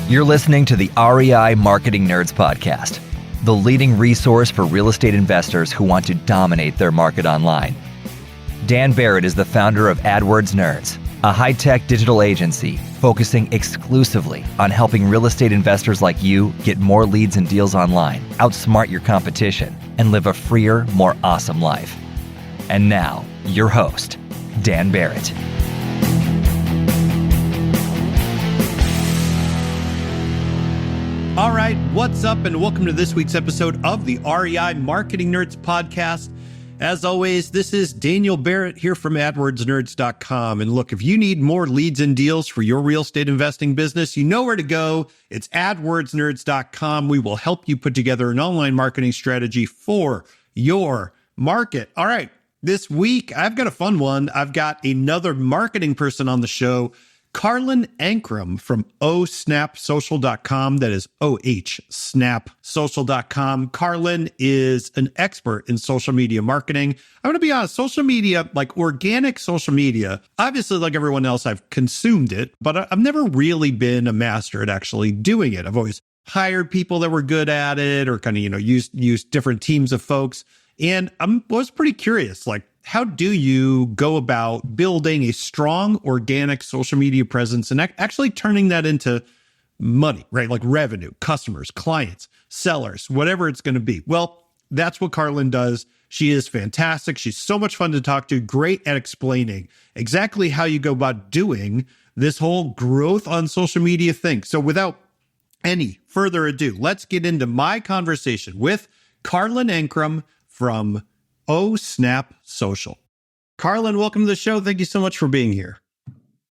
You're listening to the REI Marketing Nerds Podcast, the leading resource for real estate investors who want to dominate their market online. Dan Barrett is the founder of AdWords Nerds, a high-tech digital agency focusing exclusively on helping real estate investors like you get more leads and deals online, outsmart your competition, and live a freer, more awesome life. And now, your host, Dan Barrett. All right, what's up, and welcome to this week's episode of the REI Marketing Nerds Podcast. As always, this is Daniel Barrett here from AdWordsNerds.com. And look, if you need more leads and deals for your real estate investing business, you know where to go. It's AdWordsNerds.com. We will help you put together an online marketing strategy for your market. All right, this week, I've got a fun one. I've got another marketing person on the show, Karlyn Ankrom from ohsnapsocial.com. That is ohsnapsocial.com. Karlyn is an expert in social media marketing. I'm going to be honest, social media, like organic social media, obviously like everyone else, I've consumed it, but I've never really been a master at actually doing it. I've always hired people that were good at it or kind of, used different teams of folks. And I was pretty curious, like, how do you go about building a strong organic social media presence and actually turning that into money, right? Like revenue, customers, clients, sellers, whatever it's going to be. Well, that's what Karlyn does. She is fantastic. She's so much fun to talk to, great at explaining exactly how you go about doing this whole growth on social media thing. So without any further ado, let's get into my conversation with Karlyn Ankrom from Snap Social. Karlyn, welcome to the show. Thank you so much for being here.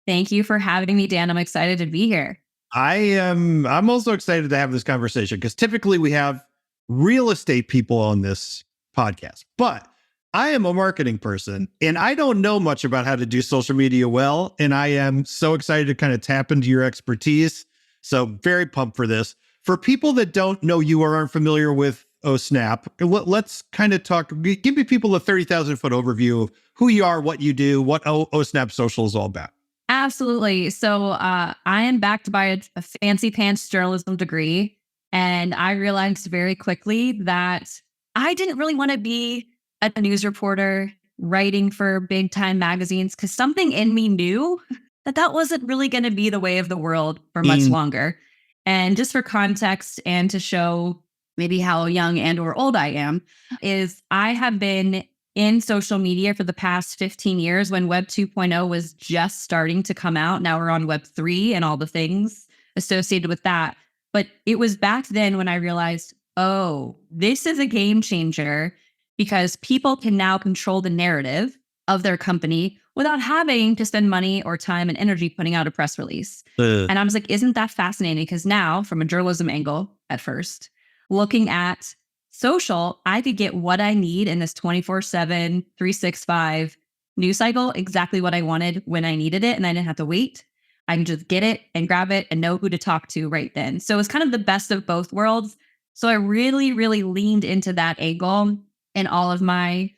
Thank you for having me, Dan. I'm excited to be here. I'm also excited to have this conversation because typically we have real estate people on this podcast, but I am a marketing person and I don't know much about how to do social media well. And I am so excited to kind of tap into your expertise. So very pumped for this. For people that don't know you or aren't familiar with Snap, let's kind of talk, give me people a 30,000 foot overview of who you are, what you do, what Snap Social is all about. Absolutely. So I am backed by a fancy pants journalism degree. And I realized very quickly that I didn't really want to be a news reporter writing for big time magazines because something in me knew that wasn't really going to be the way of the world for much longer. And just for context and to show maybe how young and or old I am, is I have been in social media for the past 15 years when Web 2.0 was just starting to come out. Now we're on Web 3 and all the things associated with that. But it was back then when I realized, oh, this is a game changer because people can now control the narrative of their company without having to spend money or time and energy putting out a press release. And I was like, isn't that fascinating? Because now from a journalism angle at first, looking at social, I could get what I need in this 24/7, 365 news cycle, exactly what I wanted when I needed it. And I didn't have to wait. I can just get it and grab it and know who to talk to right then. So it's kind of the best of both worlds. So I really, really leaned into that angle in all of my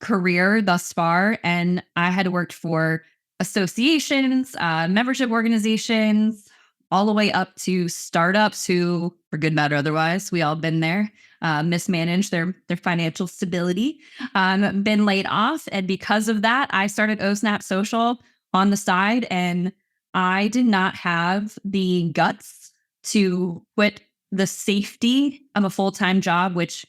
career thus far. And I had worked for associations, membership organizations, all the way up to startups who, for good, bad, or otherwise, we all been there, mismanaged their financial stability, been laid off. And because of that, I started Snap Social on the side. And I did not have the guts to quit the safety of a full-time job, which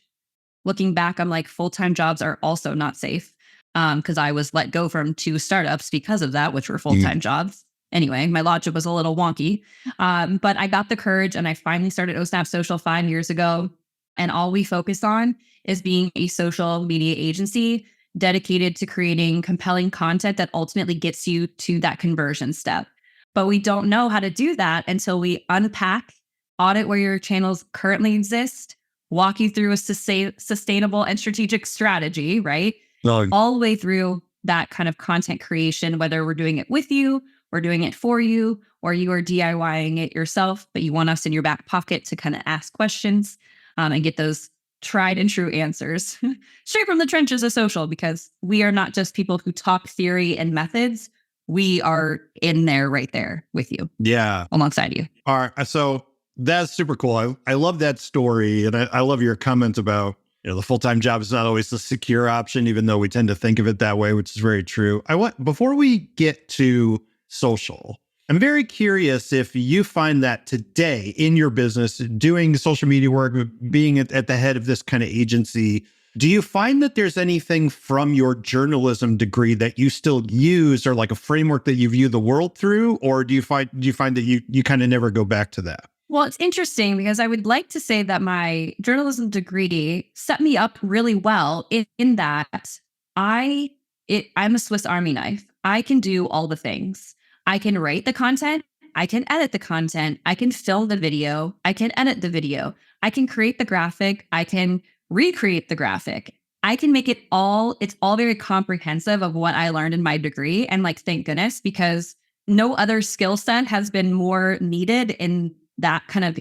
looking back, I'm like, full-time jobs are also not safe because I was let go from 2 startups because of that, which were full-time jobs. Anyway, my logic was a little wonky, but I got the courage and I finally started Snap Social 5 years ago. And all we focus on is being a social media agency dedicated to creating compelling content that ultimately gets you to that conversion step. But we don't know how to do that until we unpack, audit where your channels currently exist, walk you through a sustainable and strategic strategy, right? All the way through that kind of content creation, whether we're doing it with you, we're doing it for you, or you are DIYing it yourself, but you want us in your back pocket to kind of ask questions and get those tried and true answers straight from the trenches of social, because we are not just people who talk theory and methods. We are in there right there with you. Yeah. Alongside you. All right. So That's super cool. I love that story. And I love your comment about, the full-time job is not always the secure option, even though we tend to think of it that way, which is very true. Before we get to social, I'm very curious if you find that today in your business, doing social media work, being at the head of this kind of agency, do you find that there's anything from your journalism degree that you still use, or like a framework that you view the world through? Or do you find that you kind of never go back to that? Well, it's interesting because I would like to say that my journalism degree set me up really well in that I'm a Swiss Army knife. I can do all the things. I can write the content. I can edit the content. I can film the video. I can edit the video. I can create the graphic. I can recreate the graphic. I can make it all. It's all very comprehensive of what I learned in my degree. And like, thank goodness, because no other skill set has been more needed in that kind of,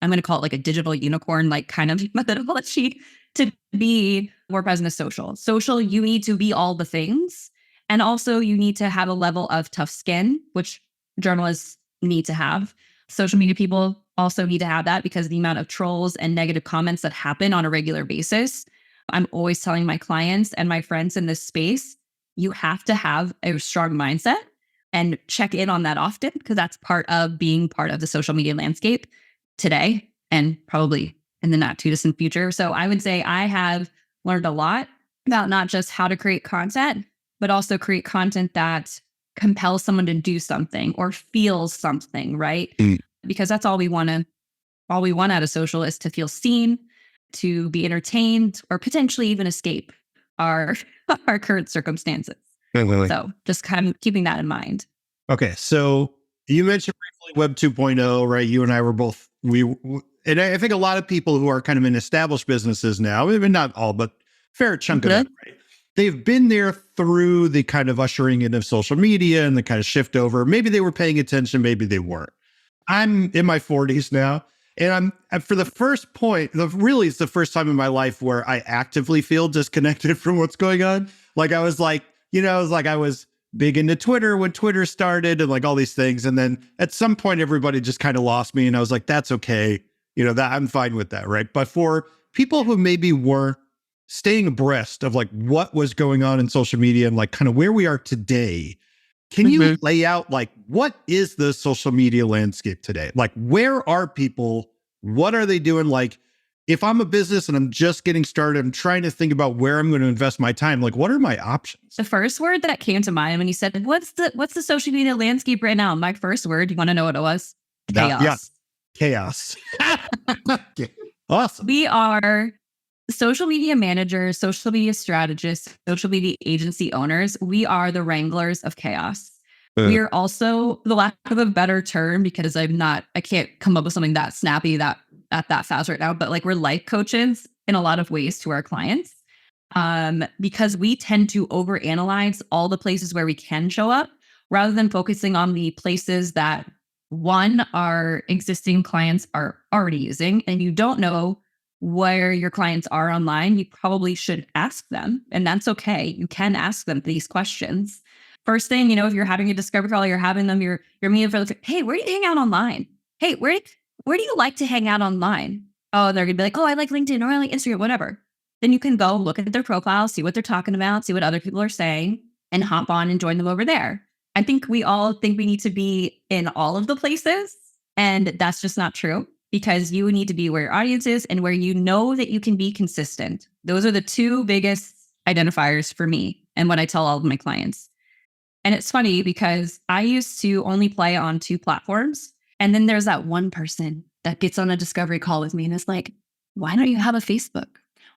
I'm going to call it like a digital unicorn, like kind of methodology to be more present as social. Social, you need to be all the things. And also you need to have a level of tough skin, which journalists need to have. Social media people also need to have that because of the amount of trolls and negative comments that happen on a regular basis. I'm always telling my clients and my friends in this space, you have to have a strong mindset and check in on that often, because that's part of being part of the social media landscape today and probably in the not too distant future. So I would say I have learned a lot about not just how to create content, but also create content that compels someone to do something or feels something, right? Because that's all we want out of social is to feel seen, to be entertained, or potentially even escape our current circumstances. Wait. So just kind of keeping that in mind. Okay. So you mentioned briefly Web 2.0, right? You and I were both, and I think a lot of people who are kind of in established businesses now, maybe not all, but fair chunk of them, right? They've been there through the kind of ushering in of social media and the kind of shift over. Maybe they were paying attention, maybe they weren't. I'm in my 40s now. And I'm for the first point, really it's the first time in my life where I actively feel disconnected from what's going on. Like I was like, I was big into Twitter when Twitter started and like all these things. And then at some point, everybody just kind of lost me. And I was like, that's okay. That I'm fine with that. Right. But for people who maybe weren't staying abreast of like what was going on in social media and like kind of where we are today, can you lay out like, what is the social media landscape today? Like, where are people? What are they doing? Like, if I'm a business and I'm just getting started, I'm trying to think about where I'm going to invest my time. Like, what are my options? The first word that came to mind when you said, what's the social media landscape right now? My first word, you want to know what it was? Chaos. Yeah. Chaos. Okay. Awesome. We are social media managers, social media strategists, social media agency owners. We are the wranglers of chaos. We are also, the lack of a better term, because I can't come up with something that snappy that fast right now, but like we're life coaches in a lot of ways to our clients, because we tend to overanalyze all the places where we can show up rather than focusing on the places that our existing clients are already using. And you don't know where your clients are online, you probably should ask them. And that's okay. You can ask them these questions. First thing, if you're having a discovery call, you're having them, you're meeting for hey, where do you hang out online? Hey, where do you like to hang out online? Oh, they're gonna be like, oh, I like LinkedIn or I like Instagram, whatever. Then you can go look at their profile, see what they're talking about, see what other people are saying, and hop on and join them over there. I think we all think we need to be in all of the places, and that's just not true, because you need to be where your audience is and where you know that you can be consistent. Those are the two biggest identifiers for me and what I tell all of my clients. And it's funny because I used to only play on 2 platforms. And then there's that one person that gets on a discovery call with me and is like, why don't you have a Facebook?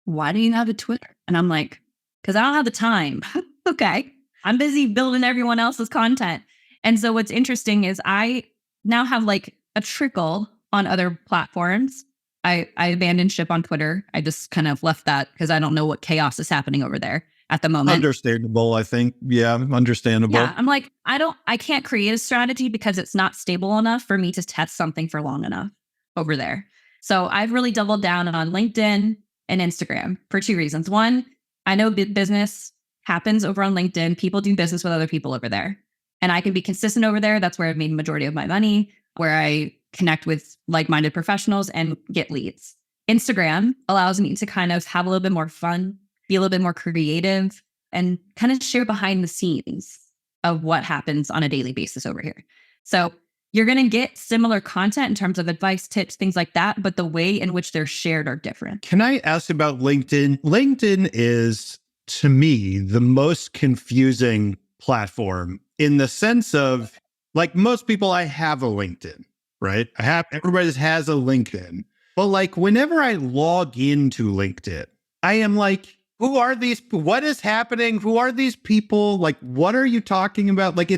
Why do you have a Twitter? And I'm like, because I don't have the time. Okay. I'm busy building everyone else's content. And so what's interesting is I now have like a trickle on other platforms. I abandoned ship on Twitter. I just kind of left that because I don't know what chaos is happening over there at the moment. Understandable, I think. Yeah, understandable. Yeah, I'm like, I can't create a strategy because it's not stable enough for me to test something for long enough over there. So I've really doubled down on LinkedIn and Instagram for 2 reasons. One, I know business happens over on LinkedIn. People do business with other people over there. And I can be consistent over there. That's where I've made the majority of my money, where I connect with like-minded professionals and get leads. Instagram allows me to kind of have a little bit more fun, be a little bit more creative, and kind of share behind the scenes of what happens on a daily basis over here. So you're going to get similar content in terms of advice, tips, things like that, but the way in which they're shared are different. Can I ask about LinkedIn? LinkedIn is, to me, the most confusing platform in the sense of, like, most people, I have a LinkedIn, right? Everybody has a LinkedIn. But like, whenever I log into LinkedIn, I am like, who are these? What is happening? Who are these people? Like, what are you talking about? Like,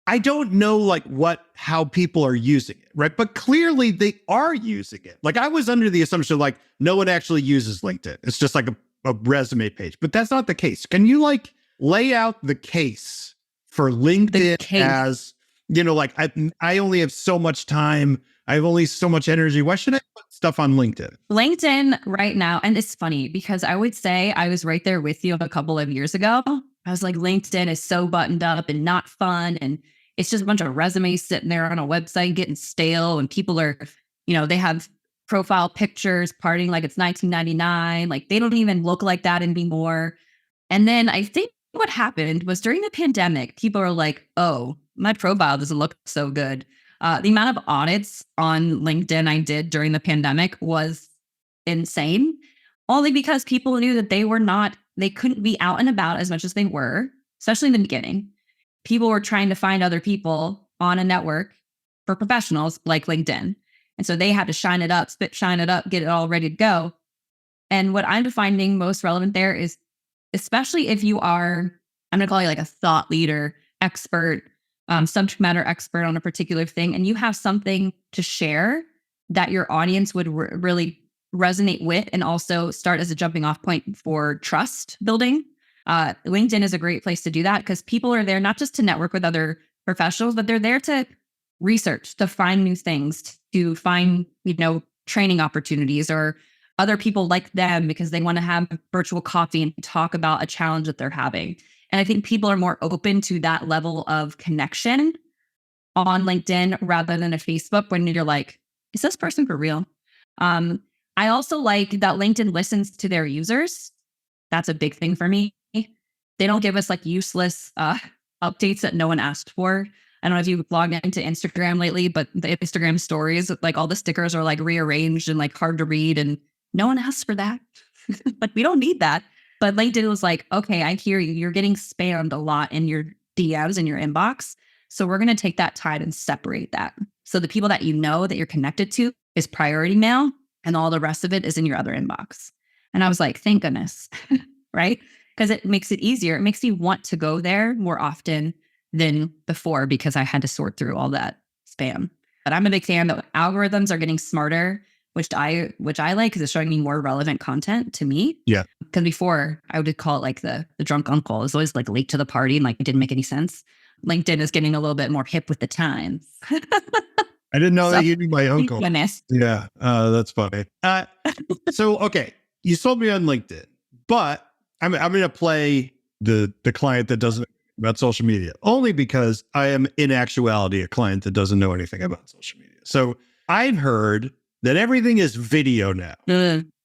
I don't know like how people are using it, right? But clearly they are using it. Like, I was under the assumption like no one actually uses LinkedIn. It's just like a resume page, but that's not the case. Can you like lay out the case for LinkedIn as, like I only have so much time. I have only so much energy. Why should I put stuff on LinkedIn? LinkedIn right now, and it's funny because I would say I was right there with you a couple of years ago. I was like, LinkedIn is so buttoned up and not fun. And it's just a bunch of resumes sitting there on a website getting stale. And people are, they have profile pictures partying like it's 1999. Like they don't even look like that anymore. And then I think what happened was during the pandemic, people are like, oh, my profile doesn't look so good. The amount of audits on LinkedIn I did during the pandemic was insane, only because people knew that they couldn't be out and about as much as they were, especially in the beginning. People were trying to find other people on a network for professionals like LinkedIn. And so they had to shine it up, get it all ready to go. And what I'm finding most relevant there is, especially if you are, I'm going to call you like a thought leader, expert, subject matter expert on a particular thing, and you have something to share that your audience would really resonate with and also start as a jumping off point for trust building. LinkedIn is a great place to do that because people are there not just to network with other professionals, but they're there to research, to find new things, to find, training opportunities or other people like them because they want to have virtual coffee and talk about a challenge that they're having. And I think people are more open to that level of connection on LinkedIn rather than a Facebook when you're like, is this person for real? I also like that LinkedIn listens to their users. That's a big thing for me. They don't give us like useless updates that no one asked for. I don't know if you've logged into Instagram lately, but the Instagram stories, like all the stickers are like rearranged and like hard to read and no one asked for that. But we don't need that. But LinkedIn was like, okay, I hear you. You're getting spammed a lot in your DMs in your inbox. So we're going to take that time and separate that. So the people that that you're connected to is priority mail and all the rest of it is in your other inbox. And I was like, thank goodness, right? Because it makes it easier. It makes me want to go there more often than before because I had to sort through all that spam. But I'm a big fan that algorithms are getting smarter, which I like because it's showing me more relevant content to me. Yeah. Because before I would call it like the drunk uncle. It was always like late to the party and like it didn't make any sense. LinkedIn is getting a little bit more hip with the times. I didn't know that you knew my uncle. Goodness. Yeah, that's funny. So, okay, you sold me on LinkedIn, but I'm going to play the client that doesn't know about social media, only because I am in actuality a client that doesn't know anything about social media. So I've heard that everything is video now.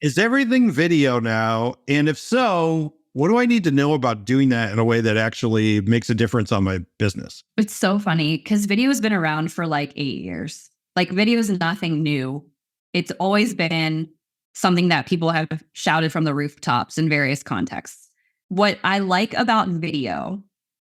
Is everything video now? And if so, what do I need to know about doing that in a way that actually makes a difference on my business? It's so funny because video has been around for like 8 years. Like video is nothing new. It's always been something that people have shouted from the rooftops in various contexts. What I like about video,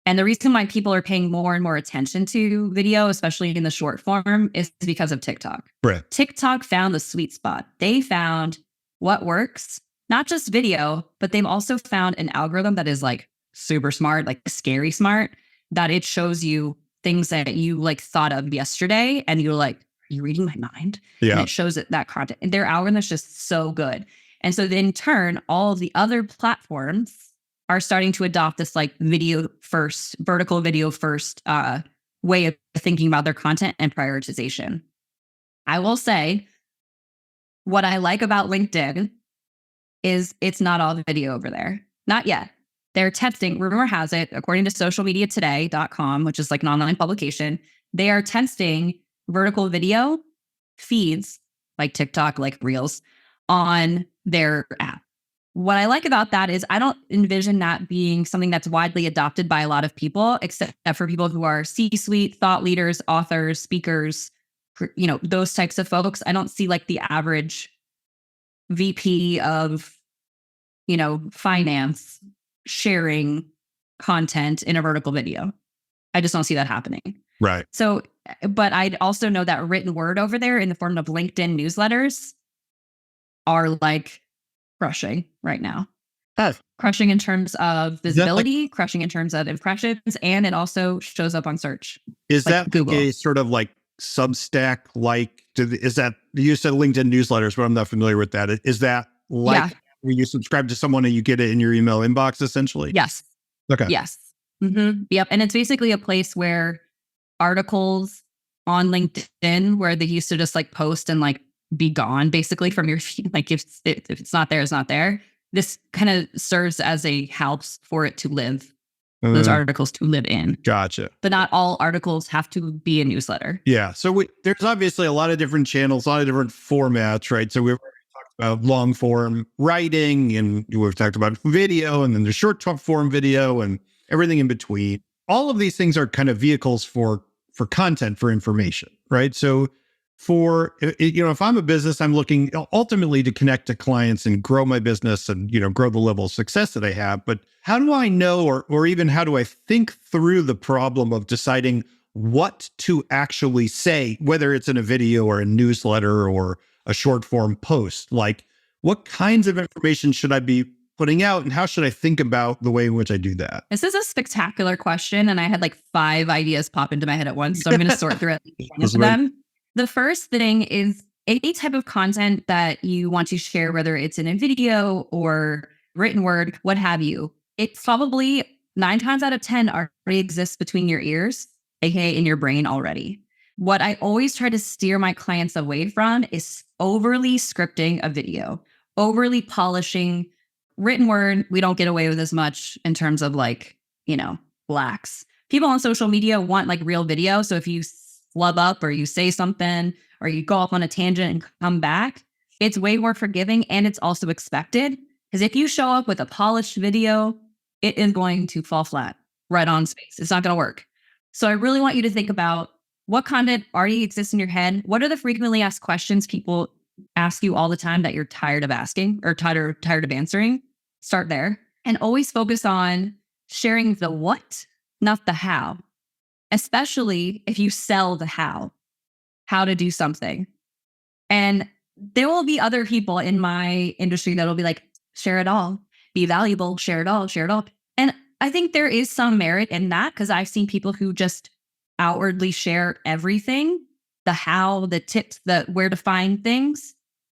and the reason why people are paying more and more attention to video, especially in the short form, is because of TikTok. Right. TikTok found the sweet spot. They found what works, not just video, but they've also found an algorithm that is like super smart, like scary smart, that it shows you things that you like thought of yesterday. And you're like, are you reading my mind? Yeah. And it shows it that content. And their algorithm is just so good. And so then in turn, all of the other platforms are starting to adopt this like video first, vertical video first way of thinking about their content and prioritization. I will say what I like about LinkedIn is it's not all video over there. Not yet. They're testing, rumor has it, according to socialmediatoday.com, which is like an online publication, they are testing vertical video feeds like TikTok, like Reels on their app. What I like about that is I don't envision that being something that's widely adopted by a lot of people, except for people who are C-suite, thought leaders, authors, speakers, those types of folks. I don't see like the average VP of, finance sharing content in a vertical video. I just don't see that happening. Right. So, but I also know that written word over there in the form of LinkedIn newsletters are like crushing right now. Crushing in terms of visibility, crushing in terms of impressions, and it also shows up on search. Is like that Google. a sort of like Substack? Like, is that, you said LinkedIn newsletters, but I'm not familiar with that. Is that like when you subscribe to someone and you get it in your email inbox, essentially? Yes. Okay. Yes. Yep. And it's basically a place where articles on LinkedIn where they used to just like post and like be gone basically from your feed. Like if it's not there, it's not there. This kind of serves as a house for it to live, those articles to live in. Gotcha. But not all articles have to be a newsletter. Yeah. So there's obviously a lot of different channels, a lot of different formats, right? So we've already talked about long form writing, and we've talked about video, and then there's short form video and everything in between. All of these things are kind of vehicles for content, for information, right? So if I'm a business, I'm looking ultimately to connect to clients and grow my business and, grow the level of success that I have. But how do I know, or even how do I think through the problem of deciding what to actually say, whether it's in a video or a newsletter or a short form post? Like, what kinds of information should I be putting out, and how should I think about the way in which I do that? This is a spectacular question, and I had like 5 ideas pop into my head at once. So I'm going to sort through at them. The first thing is any type of content that you want to share, whether it's in a video or written word, what have you. It probably 9 times out of 10 already exists between your ears, aka in your brain already. What I always try to steer my clients away from is overly scripting a video, overly polishing. Written word, we don't get away with as much in terms of like, blacks. People on social media want like real video. So if you flub up or you say something or you go off on a tangent and come back, it's way more forgiving, and it's also expected. Because if you show up with a polished video, it is going to fall flat right on space. It's not going to work. So I really want you to think about what content already exists in your head. What are the frequently asked questions people ask you all the time that you're tired of asking or tired of answering? Start there, and always focus on sharing the what, not the how, especially if you sell the how to do something. And there will be other people in my industry that will be like, share it all, be valuable, share it all, share it all. And I think there is some merit in that, because I've seen people who just outwardly share everything, the how, the tips, the where to find things,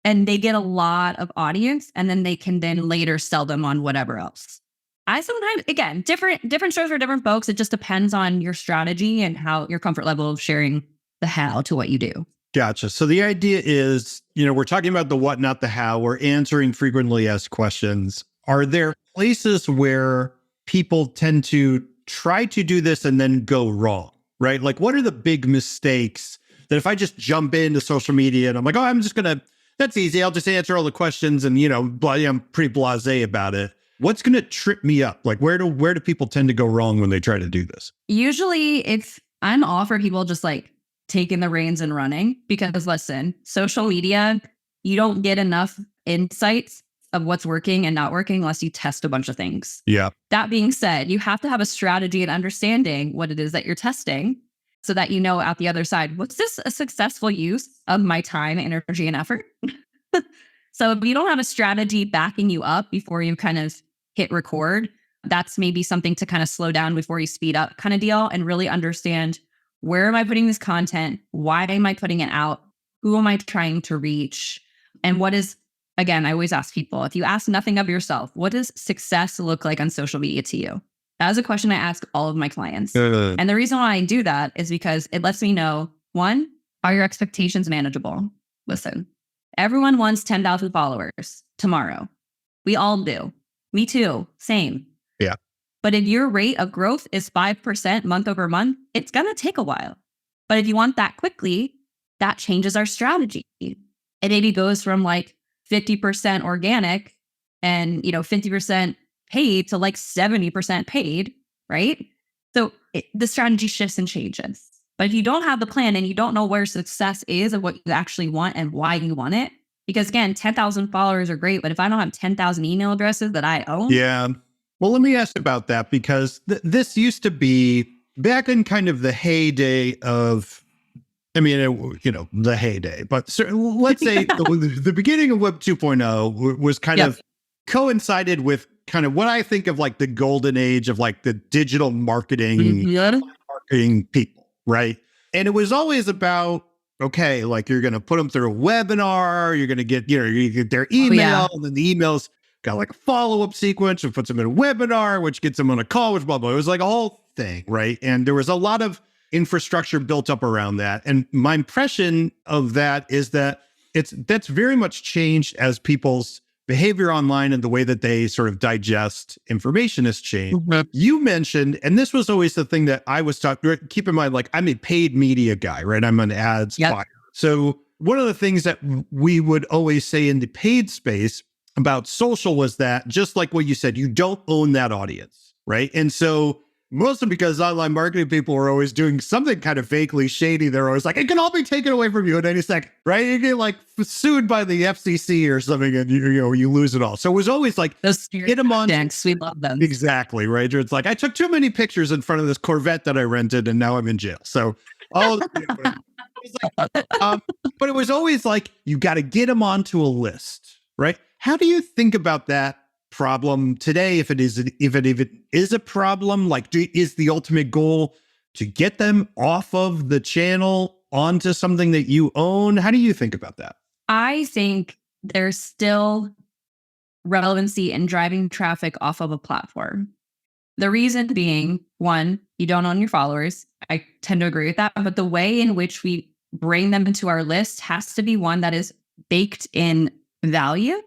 and they get a lot of audience, and then they can then later sell them on whatever else. I sometimes, again, different shows for different folks. It just depends on your strategy and how your comfort level of sharing the how to what you do. Gotcha. So the idea is, we're talking about the what, not the how. We're answering frequently asked questions. Are there places where people tend to try to do this and then go wrong, right? Like, what are the big mistakes that if I just jump into social media and I'm like, that's easy, I'll just answer all the questions and, I'm pretty blasé about it. What's going to trip me up? Like, where do people tend to go wrong when they try to do this? Usually I'm all for people just like taking the reins and running, because listen, social media, you don't get enough insights of what's working and not working unless you test a bunch of things. Yeah. That being said, you have to have a strategy and understanding what it is that you're testing, so that at the other side, was this a successful use of my time, energy, and effort? So if you don't have a strategy backing you up before you kind of hit record, that's maybe something to kind of slow down before you speed up kind of deal, and really understand, where am I putting this content? Why am I putting it out? Who am I trying to reach? And what is, again, I always ask people, if you ask nothing of yourself, what does success look like on social media to you? That is a question I ask all of my clients. And the reason why I do that is because it lets me know, 1, are your expectations manageable? Listen, everyone wants 10,000 followers tomorrow. We all do. Me too. Same. Yeah. But if your rate of growth is 5% month over month, it's going to take a while. But if you want that quickly, that changes our strategy. It maybe goes from like 50% organic and, 50% paid to like 70% paid, right? So the strategy shifts and changes. But if you don't have the plan and you don't know where success is and what you actually want and why you want it, because again, 10,000 followers are great, but if I don't have 10,000 email addresses that I own. Yeah. Well, let me ask about that, because this used to be back in kind of the heyday of, the heyday, but let's say the beginning of Web 2.0 was kind of coincided with kind of what I think of like the golden age of like the digital marketing people, right? And it was always about, okay, like you're going to put them through a webinar, you're going to get, you get their email, and then the emails got like a follow-up sequence, which puts them in a webinar, which gets them on a call, which blah, blah. It was like a whole thing, right? And there was a lot of infrastructure built up around that. And my impression of that is that that's very much changed as people's behavior online and the way that they sort of digest information has changed. Mm-hmm. You mentioned, and this was always the thing that I was talking, keep in mind, like I'm a paid media guy, right? I'm an ads buyer. So one of the things that we would always say in the paid space about social was that, just like what you said, you don't own that audience, right? And so mostly because online marketing people are always doing something kind of vaguely shady. They're always like, it can all be taken away from you in any second, right? You get like sued by the FCC or something and you lose it all. So it was always like, get them on. We love them. Exactly, right? It's like, I took too many pictures in front of this Corvette that I rented and now I'm in jail. So all but it was always like, you got to get them onto a list, right? How do you think about that problem today? If it is a problem, like is the ultimate goal to get them off of the channel onto something that you own? How do you think about that? I think there's still relevancy in driving traffic off of a platform. The reason being, one, you don't own your followers. I tend to agree with that. But the way in which we bring them into our list has to be one that is baked in value,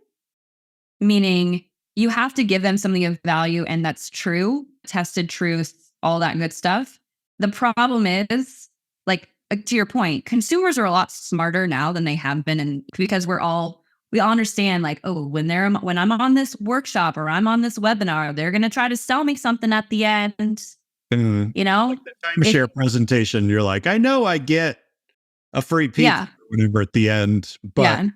meaning you have to give them something of value and that's true, tested truth, all that good stuff. The problem is, like to your point, consumers are a lot smarter now than they have been, and because we all understand, like, oh, when I'm on this workshop or I'm on this webinar, they're going to try to sell me something at the end. Like the timeshare presentation, you're like, I know I get a free pizza or whatever at the end, but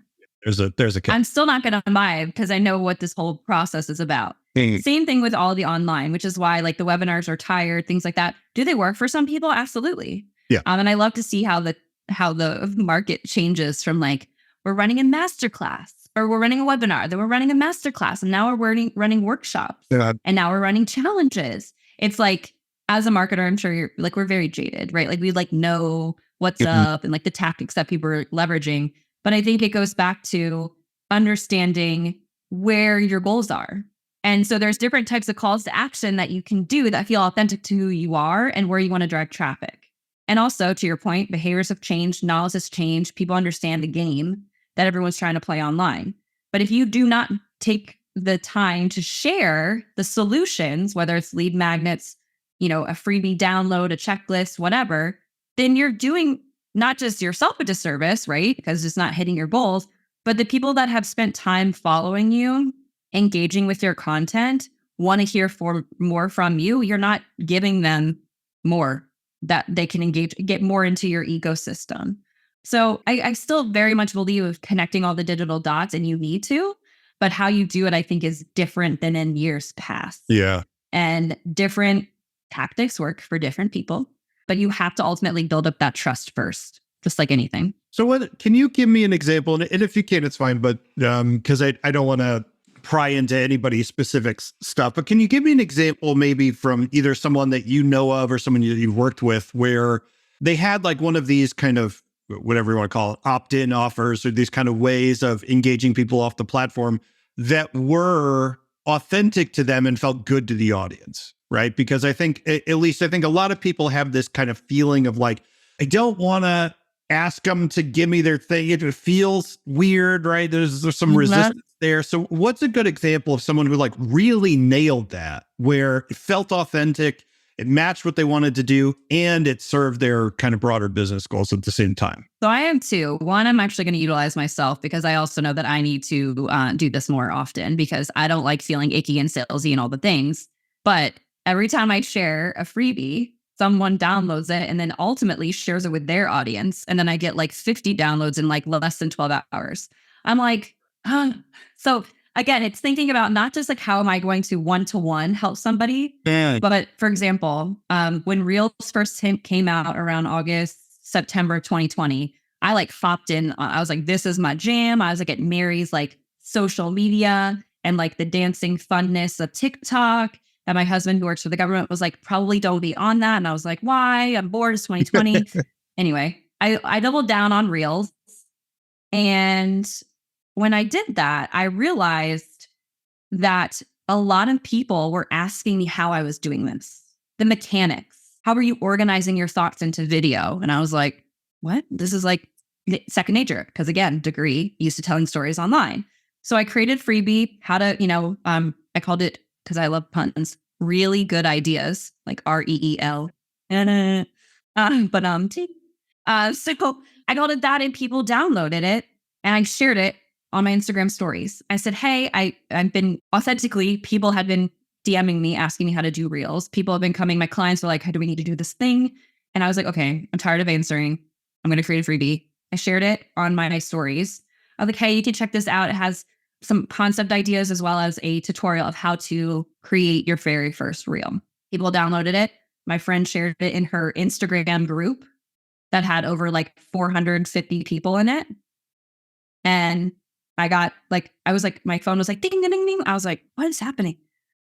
there's a I'm still not going to buy it because I know what this whole process is about. Same thing with all the online, which is why like the webinars are tired, things like that. Do they work for some people? Absolutely. Yeah. And I love to see how the market changes from like, we're running a masterclass, or we're running a webinar, then we're running a masterclass, and now we're running workshops, and now we're running challenges. It's like, as a marketer, I'm sure we're very jaded, right? Like we know what's up and like the tactics that people are leveraging. But I think it goes back to understanding where your goals are. And so there's different types of calls to action that you can do that feel authentic to who you are and where you want to drive traffic. And also, to your point, behaviors have changed, knowledge has changed, people understand the game that everyone's trying to play online. But if you do not take the time to share the solutions, whether it's lead magnets, a freebie download, a checklist, whatever, then you're doing not just yourself a disservice, right? Because it's not hitting your goals, but the people that have spent time following you, engaging with your content, want to hear more from you. You're not giving them more that they can get more into your ecosystem. So I still very much believe of connecting all the digital dots, and you need to, but how you do it, I think, is different than in years past. Yeah. And different tactics work for different people, but you have to ultimately build up that trust first, just like anything. So can you give me an example? And if you can, it's fine, but because I don't want to pry into anybody's specific stuff, but can you give me an example maybe from either someone that you know of or someone you've worked with where they had like one of these kind of, whatever you want to call it, opt-in offers, or these kind of ways of engaging people off the platform that were authentic to them and felt good to the audience, right? Because I think, at least I think a lot of people have this kind of feeling of like, I don't want to ask them to give me their thing. It feels weird, right? There's some resistance there. So what's a good example of someone who like really nailed that, where it felt authentic it matched what they wanted to do, and it served their kind of broader business goals at the same time. So I am too. One, I'm actually going to utilize myself because I also know that I need to do this more often because I don't like feeling icky and salesy and all the things. But every time I share a freebie, someone downloads it and then ultimately shares it with their audience. And then I get like 50 downloads in like less than 12 hours. I'm like, huh. So again, it's thinking about not just like how am I going to one-to-one help somebody, but for example, when Reels first came out around September 2020, I like hopped in. I was like, this is my jam. I was like, it marries like social media and like the dancing funness of TikTok. And my husband, who works for the government, was like, probably don't be on that. And I was like, why? I'm bored. It's 2020. Anyway, I doubled down on Reels. And when I did that, I realized that a lot of people were asking me how I was doing this, the mechanics. How are you organizing your thoughts into video? And I was like, what? This is like second nature. Because again, degree, used to telling stories online. So I created freebie, how to, I called it, because I love puns, really good ideas, like REEL. So I called it that and people downloaded it and I shared it on my Instagram stories. I said, hey, I've been authentically, people had been DMing me, asking me how to do Reels. People have been coming, my clients were like, how do we need to do this thing? And I was like, okay, I'm tired of answering. I'm going to create a freebie. I shared it on my stories. I was like, hey, you can check this out. It has some concept ideas as well as a tutorial of how to create your very first reel. People downloaded it. My friend shared it in her Instagram group that had over like 450 people in it. And I got like, I was like, my phone was like, ding, ding, ding, ding. I was like, what is happening?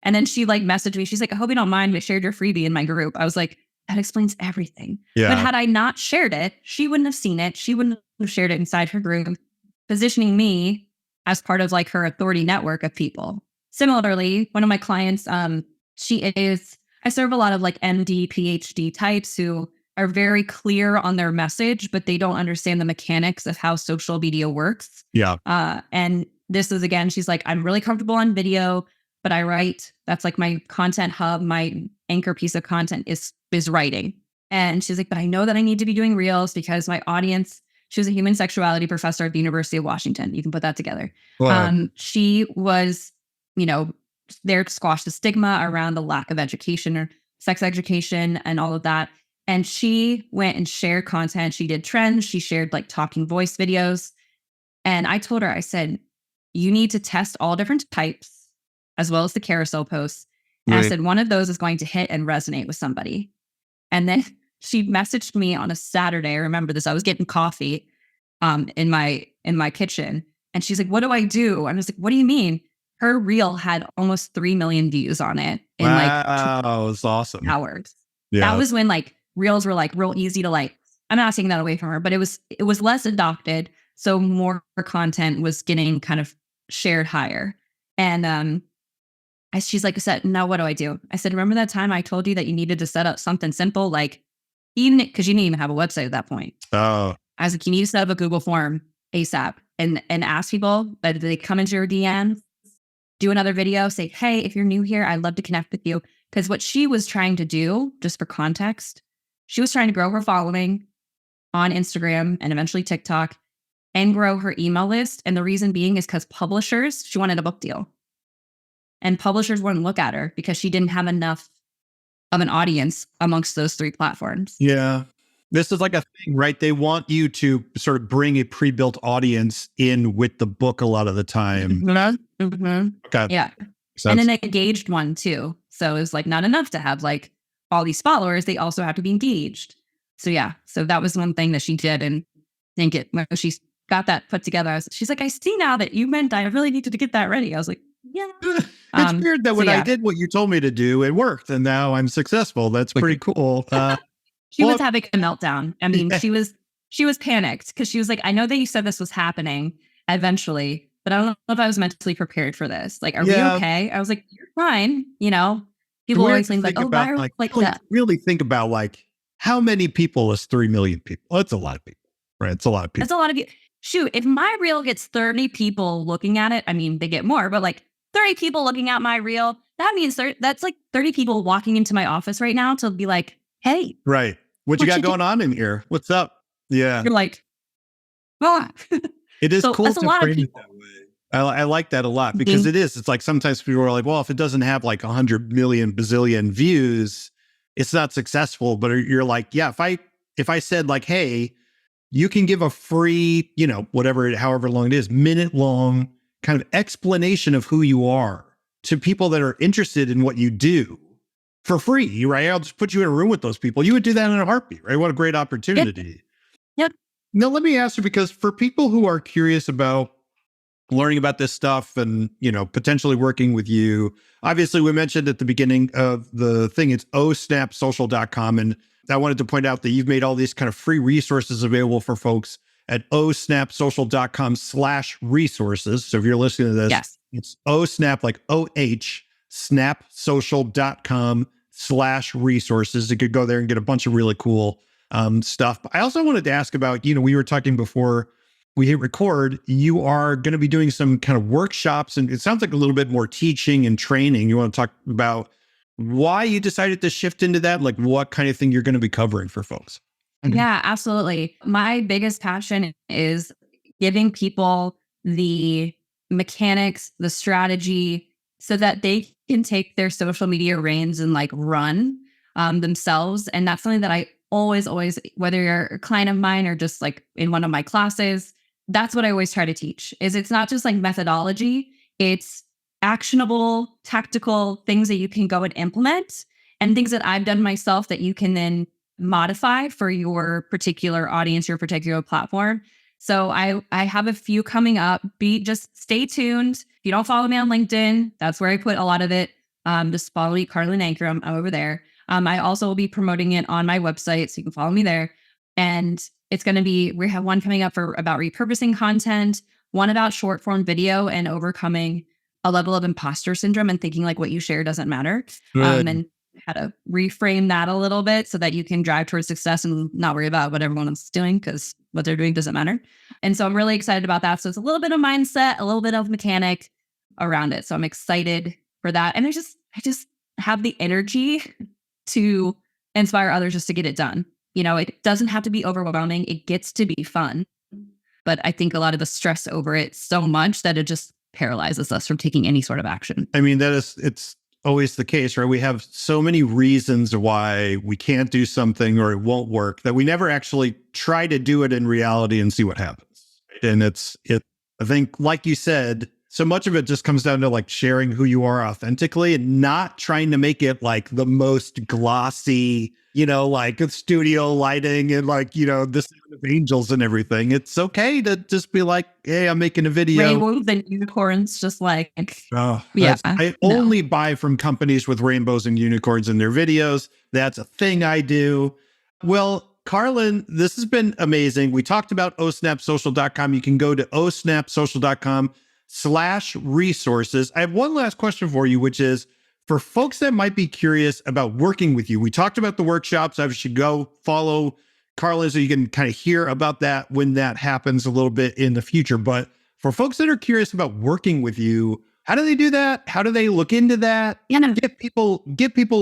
And then she like messaged me. She's like, I hope you don't mind. We shared your freebie in my group. I was like, that explains everything. Yeah. But had I not shared it, she wouldn't have seen it. She wouldn't have shared it inside her group, positioning me as part of like her authority network of people. Similarly, one of my clients, I serve a lot of like MD, PhD types who are very clear on their message, but they don't understand the mechanics of how social media works. Yeah. And this is, again, she's like, I'm really comfortable on video, but I write. That's like my content hub. My anchor piece of content is writing. And she's like, but I know that I need to be doing Reels because my audience, she was a human sexuality professor at the University of Washington. You can put that together. Wow. She was, there to squash the stigma around the lack of education or sex education and all of that. And she went and shared content. She did trends. She shared like talking voice videos. And I told her, I said, you need to test all different types as well as the carousel posts. And I said, one of those is going to hit and resonate with somebody. And then she messaged me on a Saturday. I remember this. I was getting coffee in my kitchen. And she's like, what do I do? I was like, what do you mean? Her reel had almost 3 million views on it in wow, it's awesome. Hours. Yeah. That was when like reels were like real easy to like. I'm not taking that away from her, but it was less adopted. So more content was getting kind of shared higher. And she's like, I said, now what do I do? I said, remember that time I told you that you needed to set up something simple, like even because you didn't even have a website at that point. Oh. I was like, you need to set up a Google form ASAP and ask people that they come into your DMs, do another video, say, hey, if you're new here, I'd love to connect with you. Because what she was trying to do, just for context, she was trying to grow her following on Instagram and eventually TikTok and grow her email list. And the reason being is because publishers, she wanted a book deal. And publishers wouldn't look at her because she didn't have enough of an audience amongst those 3 platforms. Yeah. This is like a thing, right? They want you to sort of bring a pre-built audience in with the book a lot of the time. Mm-hmm. Mm-hmm. Okay. Yeah. And an engaged one too. So it's like not enough to have like all these followers. They also have to be engaged. So yeah. So that was one thing that she did. And I think when she got that put together, she's like, I see now that you meant I really needed to get that ready. I was like, yeah. It's weird that when I did what you told me to do, it worked. And now I'm successful. That's pretty cool. She was having a meltdown. I mean, she was panicked because she was like, I know that you said this was happening eventually, but I don't know if I was mentally prepared for this. Like, are we okay? I was like, you're fine. People always think like, oh, why are like that? Really think about like how many people is 3 million people? Well, that's a lot of people, right? It's a lot of people. That's a lot of people. Shoot, if my reel gets 30 people looking at it, I mean, they get more, but like 30 people looking at my reel, that means that's like 30 people walking into my office right now to be like, hey, Right. What you got going on in here? What's up? Yeah. You're like, ah. It is So cool that's a to lot of frame it people. that way. I like that a lot because it's like sometimes people are like, well, if it doesn't have like 100 million bazillion views, it's not successful. But you're like, yeah, if I said like, hey, you can give a free, whatever, however long it is, minute long kind of explanation of who you are to people that are interested in what you do for free, right? I'll just put you in a room with those people. You would do that in a heartbeat, right? What a great opportunity. Yep. Now, let me ask you, because for people who are curious about learning about this stuff and, potentially working with you, obviously we mentioned at the beginning of the thing, it's osnapsocial.com. And I wanted to point out that you've made all these kind of free resources available for folks at osnapsocial.com/resources. So if you're listening to this, Yes. it's osnap, like OH, snapsocial.com/resources. You could go there and get a bunch of really cool stuff. But I also wanted to ask about, we were talking before we hit record, you are going to be doing some kind of workshops, and it sounds like a little bit more teaching and training. You want to talk about why you decided to shift into that, like what kind of thing you're going to be covering for folks? Yeah, absolutely. My biggest passion is giving people the mechanics, the strategy, so that they can take their social media reins and like run themselves. And that's something that I always, whether you're a client of mine or just like in one of my classes, that's what I always try to teach. Is it's not just like methodology, it's actionable, tactical things that you can go and implement, and things that I've done myself that you can then modify for your particular audience, your particular platform. So I have a few coming up. Just stay tuned. If you don't follow me on LinkedIn, that's where I put a lot of it. Just follow me, Karlyn Ankrom. I'm over there. I also will be promoting it on my website, so you can follow me there. And it's going to be, we have one coming up about repurposing content, one about short form video and overcoming a level of imposter syndrome and thinking like what you share doesn't matter. And how to reframe that a little bit so that you can drive towards success and not worry about what everyone else is doing, because what they're doing doesn't matter. And so I'm really excited about that. So it's a little bit of mindset, a little bit of mechanic around it. So I'm excited for that. And I just have the energy to inspire others just to get it done. It doesn't have to be overwhelming. It gets to be fun. But I think a lot of the stress over it so much that it just paralyzes us from taking any sort of action. I mean, it's always the case, right? We have so many reasons why we can't do something or it won't work that we never actually try to do it in reality and see what happens. And I think, like you said, so much of it just comes down to like sharing who you are authentically and not trying to make it like the most glossy, like studio lighting and like, the sound of angels and everything. It's okay to just be like, hey, I'm making a video. Rainbows and unicorns, just like, yeah. I only buy from companies with rainbows and unicorns in their videos. That's a thing I do. Well, Karlyn, this has been amazing. We talked about osnapsocial.com. You can go to osnapsocial.com/resources. I have one last question for you, which is for folks that might be curious about working with you. We talked about the workshops. I should go follow Karlyn so you can kind of hear about that when that happens a little bit in the future. But for folks that are curious about working with you, how do they do that? How do they look into that? Get people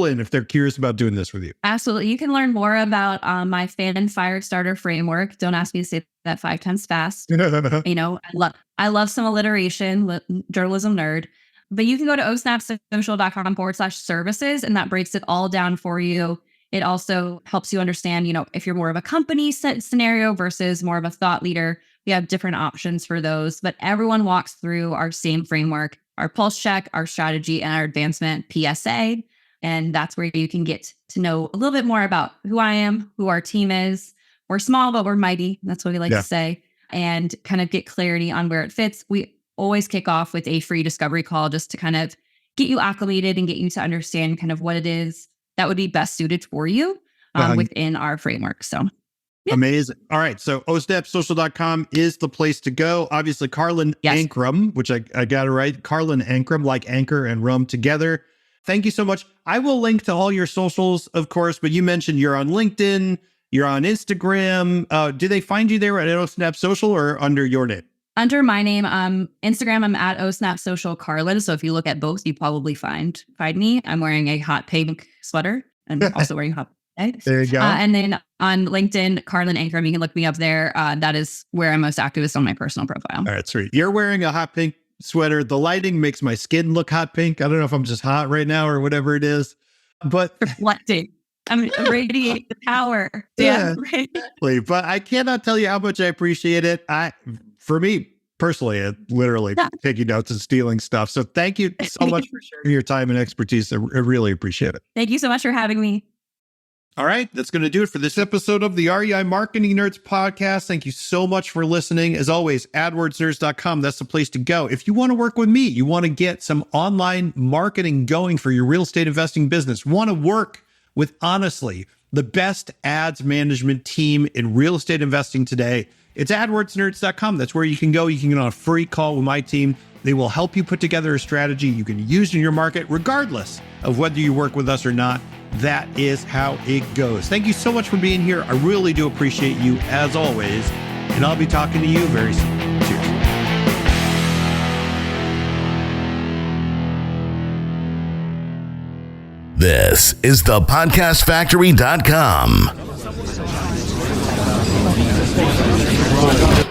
in if they're curious about doing this with you. Absolutely. You can learn more about my Fan and Fire Starter framework. Don't ask me to say that 5 times fast. I love some alliteration, journalism nerd. But you can go to osnapsocial.com/services, and that breaks it all down for you. It also helps you understand, if you're more of a company scenario versus more of a thought leader, we have different options for those. But everyone walks through our same framework, our pulse check, our strategy, and our advancement PSA. And that's where you can get to know a little bit more about who I am, who our team is. We're small, but we're mighty. That's what we like to say. And kind of get clarity on where it fits. We always kick off with a free discovery call just to kind of get you acclimated and get you to understand kind of what it is that would be best suited for you within our framework. So amazing. All right. So osnapsocial.com is the place to go. Obviously, Karlyn Ankrom, which I got it right. Karlyn Ankrom, like anchor and rum together. Thank you so much. I will link to all your socials, of course, but you mentioned you're on LinkedIn, you're on Instagram. Do they find you there at OSnap Social or under your name? Under my name, Instagram, I'm at OSnapSocialKarlyn. So if you look at both, you probably find me. I'm wearing a hot pink sweater and also wearing hot pink. There you go. And then on LinkedIn, Karlyn Ankrom, you can look me up there. That is where I'm most active, is on my personal profile. All right, sweet. You're wearing a hot pink sweater. The lighting makes my skin look hot pink. I don't know if I'm just hot right now or whatever it is, but reflecting. I'm radiating the power. Yeah, exactly. But I cannot tell you how much I appreciate it. For me personally, literally taking notes and stealing stuff. So thank you so much for sharing your time and expertise. I really appreciate it. Thank you so much for having me. All right, that's going to do it for this episode of the REI Marketing Nerds podcast. Thank you so much for listening. As always, AdWordsNerds.com, that's the place to go. If you want to work with me, you want to get some online marketing going for your real estate investing business, want to work with, honestly, the best ads management team in real estate investing today, it's AdWordsNerds.com. That's where you can go. You can get on a free call with my team. They will help you put together a strategy you can use in your market, regardless of whether you work with us or not. That is how it goes. Thank you so much for being here. I really do appreciate you, as always. And I'll be talking to you very soon. Cheers. This is the podcastfactory.com.